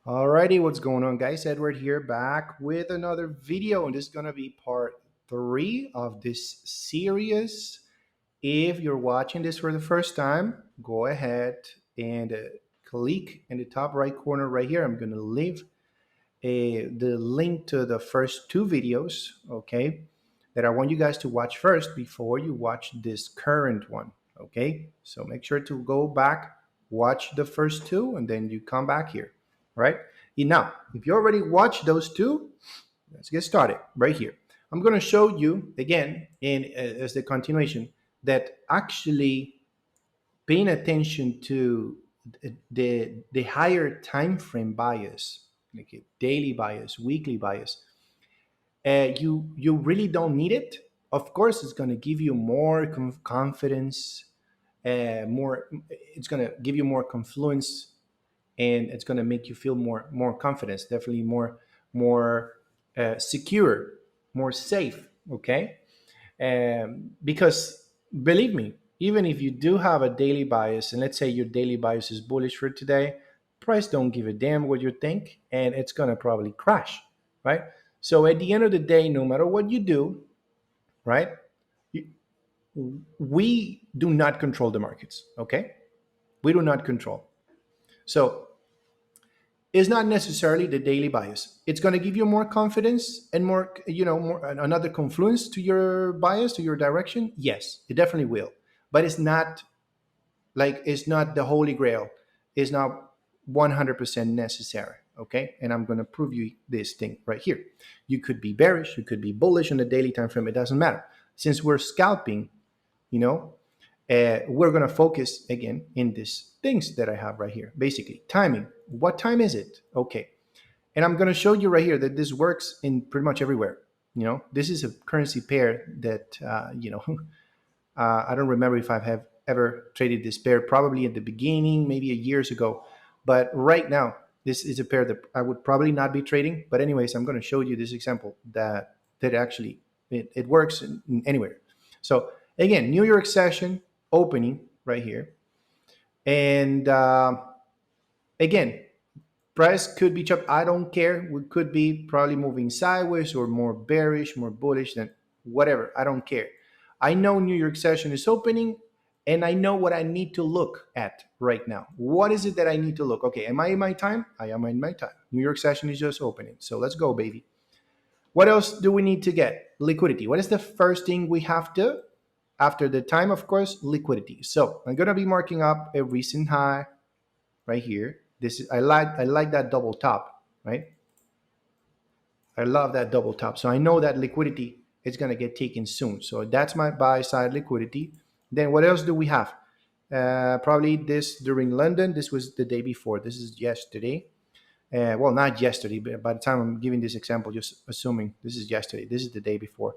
Alrighty, what's going on, guys? Edward here, back with another video, and this is gonna be part 3 of this series. If you're watching this for the first time, go ahead and click in the top right corner right here. I'm gonna leave the link to the first 2 videos, okay, that I want you guys to watch first before you watch this current one, okay? So make sure to go back, watch the first 2, and then you come back here, right? Now, if you already watched those 2, let's get started right here. I'm going to show you again in as the continuation that actually paying attention to the higher time frame bias, like a daily bias, weekly bias, you really don't need it. Of course, it's going to give you more confidence, more. It's going to give you more confluence, and it's going to make you feel more confidence. Definitely more secure, more safe. Okay, because believe me, even if you do have a daily bias, and let's say your daily bias is bullish for today, price don't give a damn what you think, and it's going to probably crash, right? So at the end of the day, no matter what you do, right, we do not control the markets. Okay, we do not control. So it's not necessarily the daily bias. It's going to give you more confidence and more, more another confluence to your bias, to your direction. Yes, it definitely will. But it's not the holy grail. It's not 100% necessary. Okay, and I'm going to prove you this thing right here. You could be bearish, you could be bullish on the daily time frame. It doesn't matter. Since we're scalping, you know, we're going to focus again in these things that I have right here. Basically, timing. What time is it? Okay. And I'm going to show you right here that this works in pretty much everywhere. This is a currency pair that, I don't remember if I have ever traded this pair, probably at the beginning, maybe years ago. But right now, this is a pair that I would probably not be trading. But anyways, I'm going to show you this example that actually it works in anywhere. So again, New York session opening right here. And again, price could be chopped. I don't care. We could be probably moving sideways or more bearish, more bullish than whatever. I don't care. I know New York session is opening, and I know what I need to look at right now. What is it that I need to look? Okay, am I in my time? I am in my time. New York session is just opening. So let's go, baby. What else do we need to get? Liquidity. What is the first thing we have to? After the time, of course, liquidity. So I'm going to be marking up a recent high right here. This is I like that double top, right? I love that double top. So I know that liquidity is going to get taken soon. So that's my buy side liquidity. Then what else do we have? Probably this during London. This was the day before. This is yesterday. Well, not yesterday, but by the time I'm giving this example, just assuming this is yesterday. This is the day before.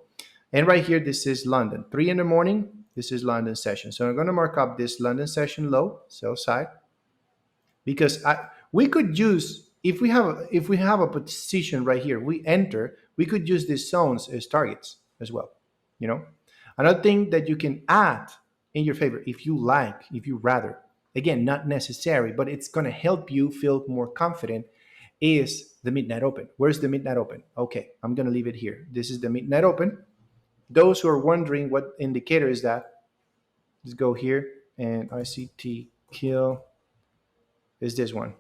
And right here, this is London. 3 in the morning, this is London session. So I'm going to mark up this London session low, sell side, because we could use, if we have a position right here, we enter, we could use these zones as targets as well. Another thing that you can add in your favor, if you like, if you rather, again, not necessary, but it's going to help you feel more confident, is the midnight open. Where's the midnight open? Okay, I'm going to leave it here. This is the midnight open. Those who are wondering what indicator is that, just go here, and ICT kill is this one.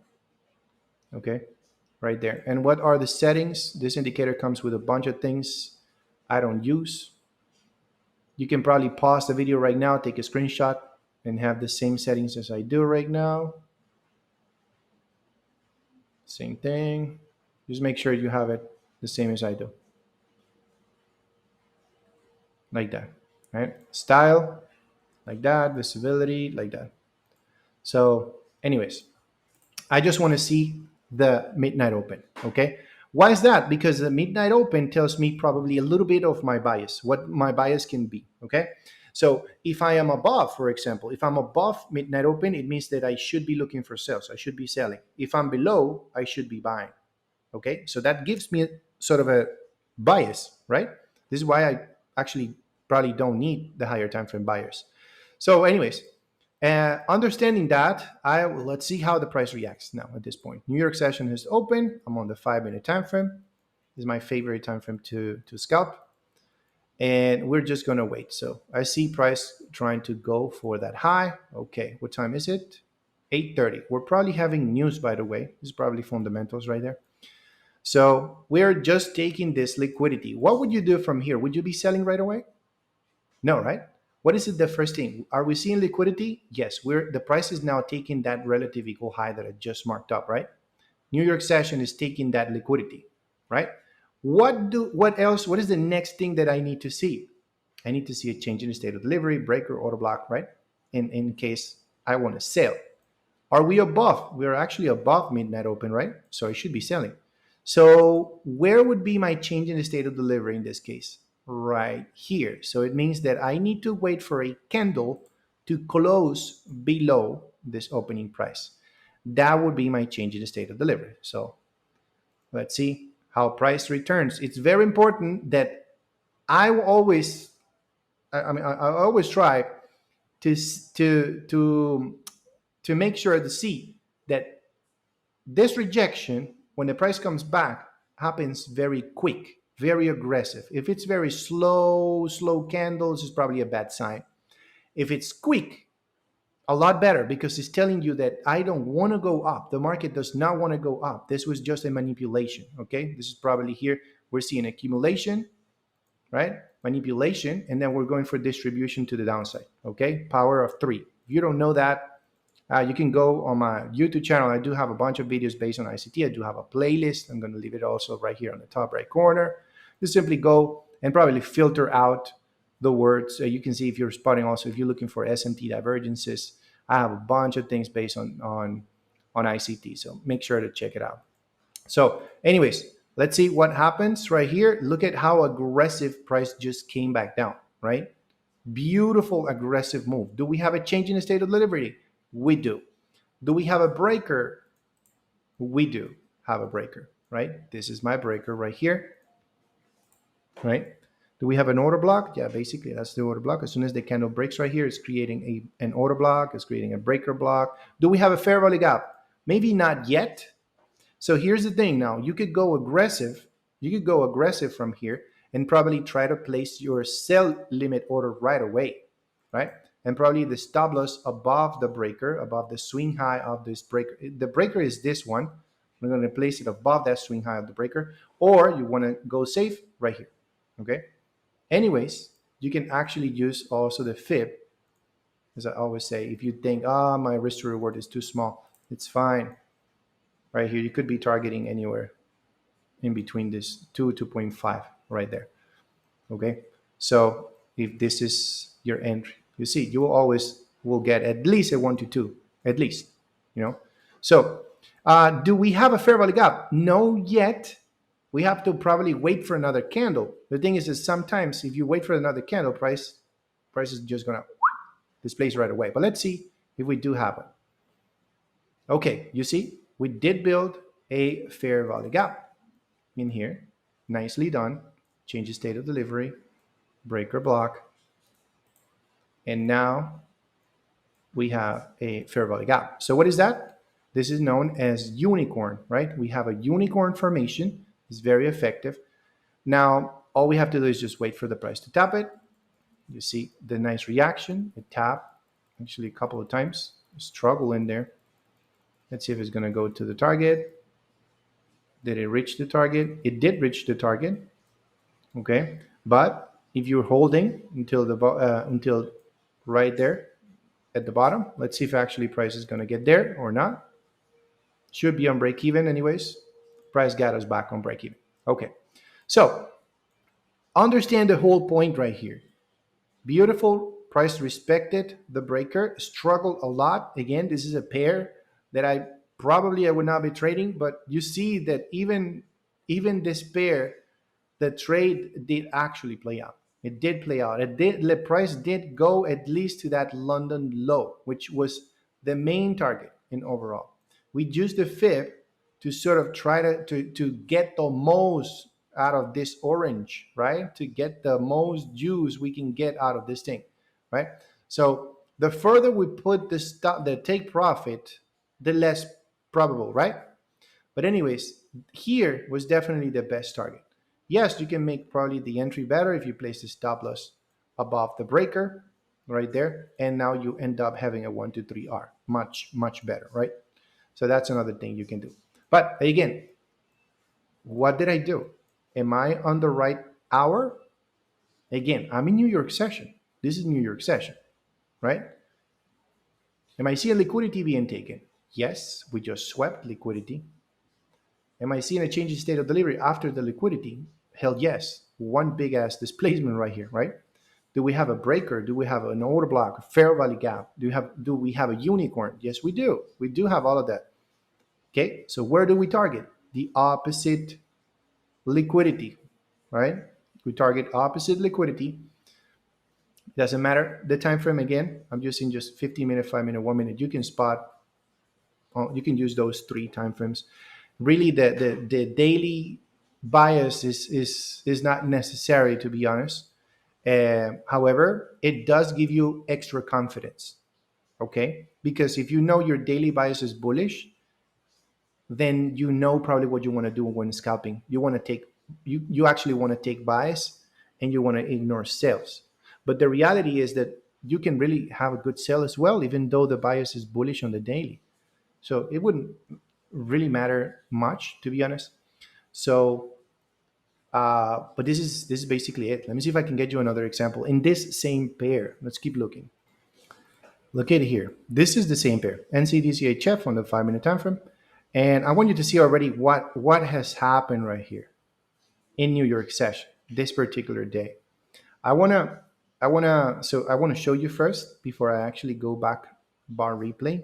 Okay, right there. And what are the settings? This indicator comes with a bunch of things I don't use. You can probably pause the video right now, take a screenshot, and have the same settings as I do right now. Same thing. Just make sure you have it the same as I do. Like that, right? Style, like that. Visibility, like that. So anyways, I just want to see the midnight open, okay? Why is that? Because the midnight open tells me probably a little bit of my bias, what my bias can be, okay? So if I am above, for example, if I'm above midnight open, it means that I should be looking for sales. I should be selling. If I'm below, I should be buying, okay? So that gives me sort of a bias, right? This is why I actually probably don't need the higher time frame buyers. So anyways, Understanding that, let's see how the price reacts now at this point. New York session is open. I'm on the 5-minute time frame. This is my favorite time frame to scalp. And we're just going to wait. So I see price trying to go for that high. Okay, what time is it? 8:30. We're probably having news, by the way. This is probably fundamentals right there. So we're just taking this liquidity. What would you do from here? Would you be selling right away? No, right? What is it the first thing? Are we seeing liquidity? Yes, the price is now taking that relative equal high that I just marked up, right? New York session is taking that liquidity, right? What else? What is the next thing that I need to see? I need to see a change in the state of delivery, breaker, order block, right? In case I want to sell. Are we above? We're actually above midnight open, right? So I should be selling. So where would be my change in the state of delivery in this case? Right here. So it means that I need to wait for a candle to close below this opening price. That would be my change in the state of delivery. So let's see how price returns. It's very important that I always, I always try to to to to make sure to see that this rejection, when the price comes back, happens very quick, very aggressive. If it's very slow candles, it's probably a bad sign. If it's quick, a lot better, because it's telling you that I don't want to go up. The market does not want to go up. This was just a manipulation. Okay, this is probably here. We're seeing accumulation, right? Manipulation, and then we're going for distribution to the downside. Okay, power of three. If you don't know that, you can go on my YouTube channel. I do have a bunch of videos based on ICT. I do have a playlist. I'm going to leave it also right here on the top right corner. Just simply go and probably filter out the words. You can see if you're spotting also, if you're looking for SMT divergences, I have a bunch of things based on ICT. So make sure to check it out. So anyways, let's see what happens right here. Look at how aggressive price just came back down, right? Beautiful aggressive move. Do we have a change in the state of delivery? We do. Do we have a breaker? We do have a breaker, right? This is my breaker right here, right? Do we have an order block? Yeah, basically that's the order block. As soon as the candle breaks right here, it's creating an order block, it's creating a breaker block. Do we have a fair value gap? Maybe not yet. So here's the thing now. You could go aggressive. You could go aggressive from here and probably try to place your sell limit order right away, right? And probably the stop loss above the breaker, above the swing high of this breaker. The breaker is this one. We're going to place it above that swing high of the breaker, or you want to go safe right here, okay? Anyways, you can actually use also the fib, as I always say. If you think, my risk to reward is too small, it's fine. Right here, you could be targeting anywhere in between this 2.5 right there. Okay, so if this is your entry, you see, you always will get at least a 1 to 2, at least, you know. So do we have a fair value gap? No yet. We have to probably wait for another candle. The thing is sometimes if you wait for another candle, price is just gonna displace right away. But let's see if we do have one. Okay, you see, we did build a fair value gap in here. Nicely done. Change the state of delivery, breaker block. And now we have a fair value gap. So what is that? This is known as unicorn, right? We have a unicorn formation. It's very effective. Now, all we have to do is just wait for the price to tap it. You see the nice reaction. It tapped actually a couple of times. Struggle in there. Let's see if it's going to go to the target. Did it reach the target? It did reach the target. Okay, but if you're holding until right there at the bottom, let's see if actually price is going to get there or not. Should be on break even anyways. Price got us back on break even. Okay, so understand the whole point right here. Beautiful. Price respected the breaker, struggled a lot. Again, this is a pair that I would not be trading, but you see that even this pair, the trade did actually play out. It did play out. The price did go at least to that London low, which was the main target in overall. We used the fib to sort of try to get the most out of this orange, right? To get the most juice we can get out of this thing, right? So The further we put the take profit, the less probable, right? But anyways, here was definitely the best target. Yes, you can make probably the entry better if you place the stop loss above the breaker right there, and now you end up having a 1 to 3 R, much better, right? So that's another thing you can do. But again, what did I do? Am I on the right hour? Again, I'm in New York session. This is New York session, right? Am I seeing liquidity being taken? Yes, we just swept liquidity. Am I seeing a change in state of delivery after the liquidity? Hell yes. One big ass displacement right here, right? Do we have a breaker? Do we have an order block, a fair value gap? Do we have a unicorn? Yes, we do. We do have all of that. Okay, so where do we target? The opposite liquidity, right? We target opposite liquidity. Doesn't matter the time frame. Again, I'm using just 15 minute, 5 minute, 1 minute. You can spot, you can use those three time frames. Really, the daily bias is not necessary, to be honest. However, it does give you extra confidence, okay? Because if you know your daily bias is bullish, then you know probably what you want to do when scalping. You want to take, you actually want to take buys and you want to ignore sales. But the reality is that you can really have a good sell as well, even though the bias is bullish on the daily. So it wouldn't really matter much, to be honest. So, but this is basically it. Let me see if I can get you another example in this same pair. Let's keep looking. Look at it here. This is the same pair, NCDCHF on the 5 minute time frame, and I want you to see already what has happened right here in New York session this particular day. I wanna show you first before I actually go back bar replay.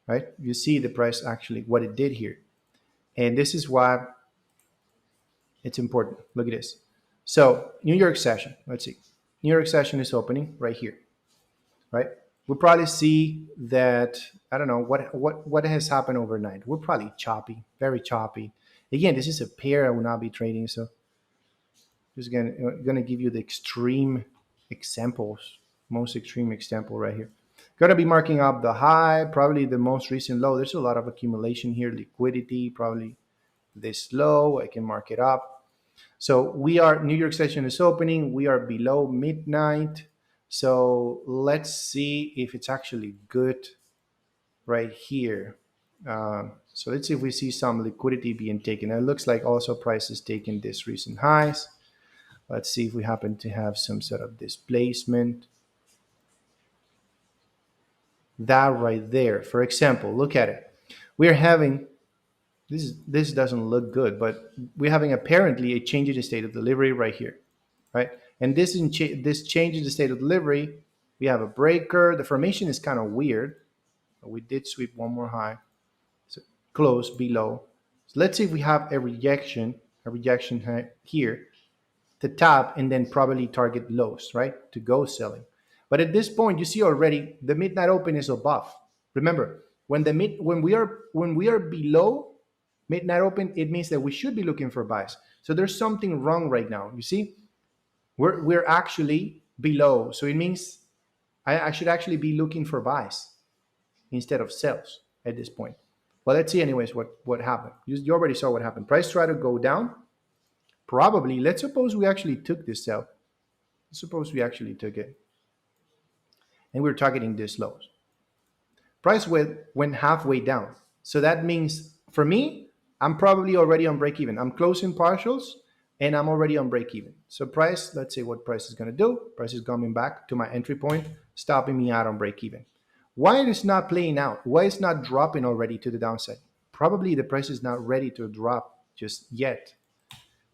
Right, you see the price actually what it did here, and this is why it's important. Look at this. So New York session. Let's see. New York session is opening right here. Right. We'll probably see that. I don't know what has happened overnight. We're probably choppy, very choppy. Again, this is a pair I will not be trading. So just gonna give you the extreme examples, most extreme example right here. Gonna be marking up the high, probably the most recent low. There's a lot of accumulation here, liquidity, probably this low. I can mark it up. So we are, New York session is opening. We are below midnight. So let's see if it's actually good right here. So let's see if we see some liquidity being taken. It looks like also price is taking this recent highs. Let's see if we happen to have some sort of displacement. That right there, for example, look at it. We're having this doesn't look good, but we're having apparently a change in the state of delivery right here, right? And this change in the state of delivery, we have a breaker. The formation is kind of weird. We did sweep one more high, so close below. So let's see if we have a rejection here to tap and then probably target lows, right? To go selling. But at this point, you see already the midnight open is above. Remember, when we are below midnight open, it means that we should be looking for buys. So there's something wrong right now. You see, we're actually below. So it means I should actually be looking for buys instead of sells at this point. Well, let's see anyways what happened. You already saw what happened. Price tried to go down. Probably, let's suppose we actually took this sell. Let's suppose we actually took it. And we're targeting this lows. Price went halfway down. So that means for me, I'm probably already on break even. I'm closing partials and I'm already on break even. So price, let's see what price is going to do. Price is coming back to my entry point, stopping me out on break even. Why it is not playing out? Why it's not dropping already to the downside? Probably the price is not ready to drop just yet.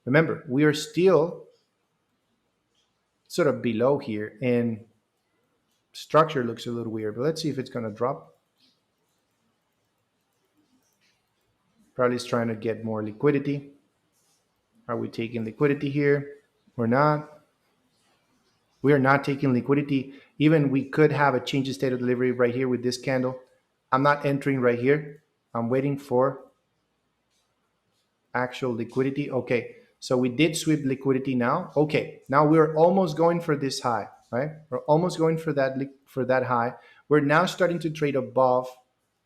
Remember, we are still sort of below here and structure looks a little weird, but let's see if it's going to drop. Probably is trying to get more liquidity. Are we taking liquidity here? We're not. We are not taking liquidity. Even we could have a change in state of delivery right here with this candle. I'm not entering right here. I'm waiting for actual liquidity. Okay, so we did sweep liquidity now. Okay, now we're almost going for this high. right? We're almost going for that high. We're now starting to trade above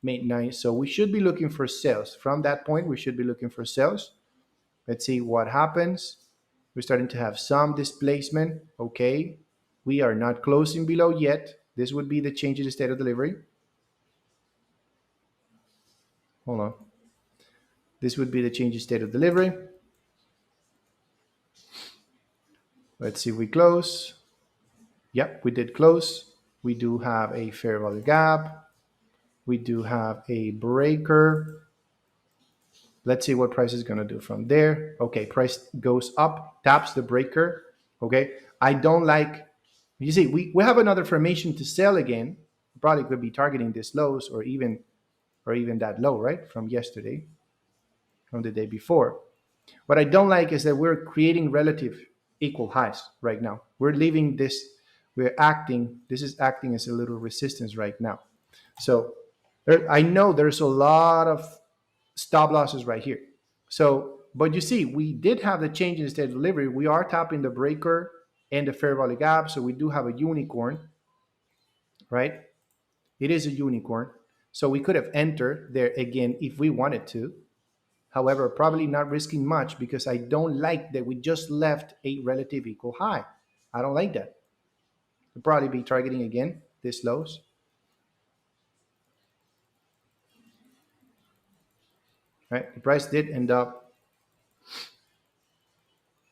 midnight, so we should be looking for sales. From that point, we should be looking for sales. Let's see what happens. We're starting to have some displacement. Okay, we are not closing below yet. This would be the change in the state of delivery. Hold on. This would be the change in state of delivery. Let's see if we close. Yep, we did close. We do have a fair value gap. We do have a breaker. Let's see what price is going to do from there. Okay, price goes up, taps the breaker. Okay, I don't like, you see, we have another formation to sell again. Probably could be targeting this lows or even that low, right? From yesterday, from the day before. What I don't like is that we're creating relative equal highs right now. We're leaving this, this is acting as a little resistance right now. So I know there's a lot of stop losses right here. So, but you see, we did have the change in state of delivery. We are tapping the breaker and the fair value gap. So we do have a unicorn, right? It is a unicorn. So we could have entered there again if we wanted to. However, probably not risking much because I don't like that we just left a relative equal high. I don't like that. We'll probably be targeting again this lows. Right? The price did end up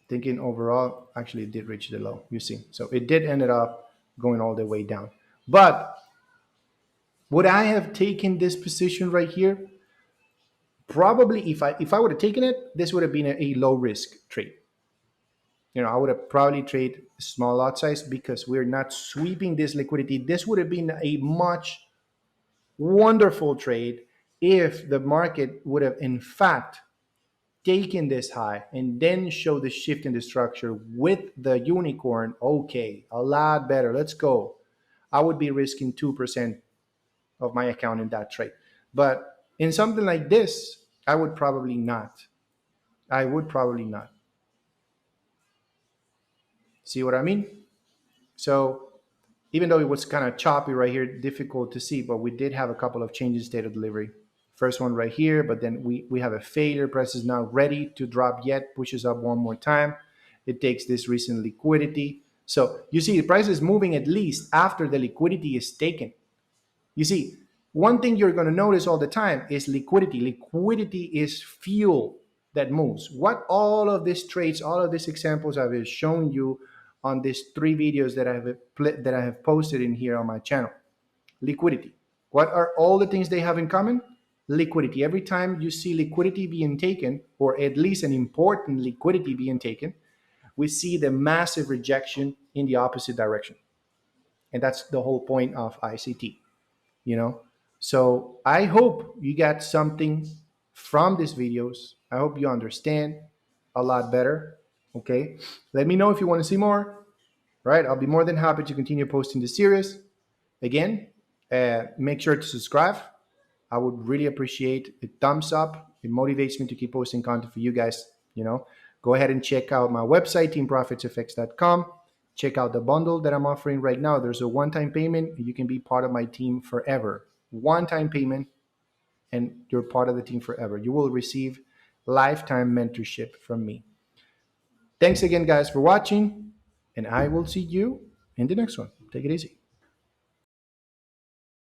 thinking overall, actually it did reach the low, you see. So it did end up going all the way down. But would I have taken this position right here? Probably if I would have taken it, this would have been a low risk trade. I would have probably traded small lot size because we're not sweeping this liquidity. This would have been a much wonderful trade if the market would have in fact taken this high and then show the shift in the structure with the unicorn. Okay, a lot better. Let's go. I would be risking 2% of my account in that trade. But in something like this, I would probably not. I would probably not. See what I mean? So even though it was kind of choppy right here, difficult to see, but we did have a couple of changes in state of delivery. First one right here, but then we have a failure. Price is not ready to drop yet, pushes up one more time. It takes this recent liquidity. So you see the price is moving at least after the liquidity is taken. You see, one thing you're going to notice all the time is liquidity. Liquidity is fuel that moves. What all of these trades, all of these examples I've shown you on these 3 videos that I have posted in here on my channel. Liquidity. What are all the things they have in common? Liquidity. Every time you see liquidity being taken, or at least an important liquidity being taken, we see the massive rejection in the opposite direction. And that's the whole point of ICT. So I hope you got something from these videos. I hope you understand a lot better. Okay, let me know if you want to see more. Right, I'll be more than happy to continue posting this series. Again, make sure to subscribe. I would really appreciate a thumbs up. It motivates me to keep posting content for you guys. Go ahead and check out my website, teamprofitsenglish.com. Check out the bundle that I'm offering right now. There's a one-time payment. You can be part of my team forever. One-time payment, and you're part of the team forever. You will receive lifetime mentorship from me. Thanks again, guys, for watching, and I will see you in the next one. Take it easy.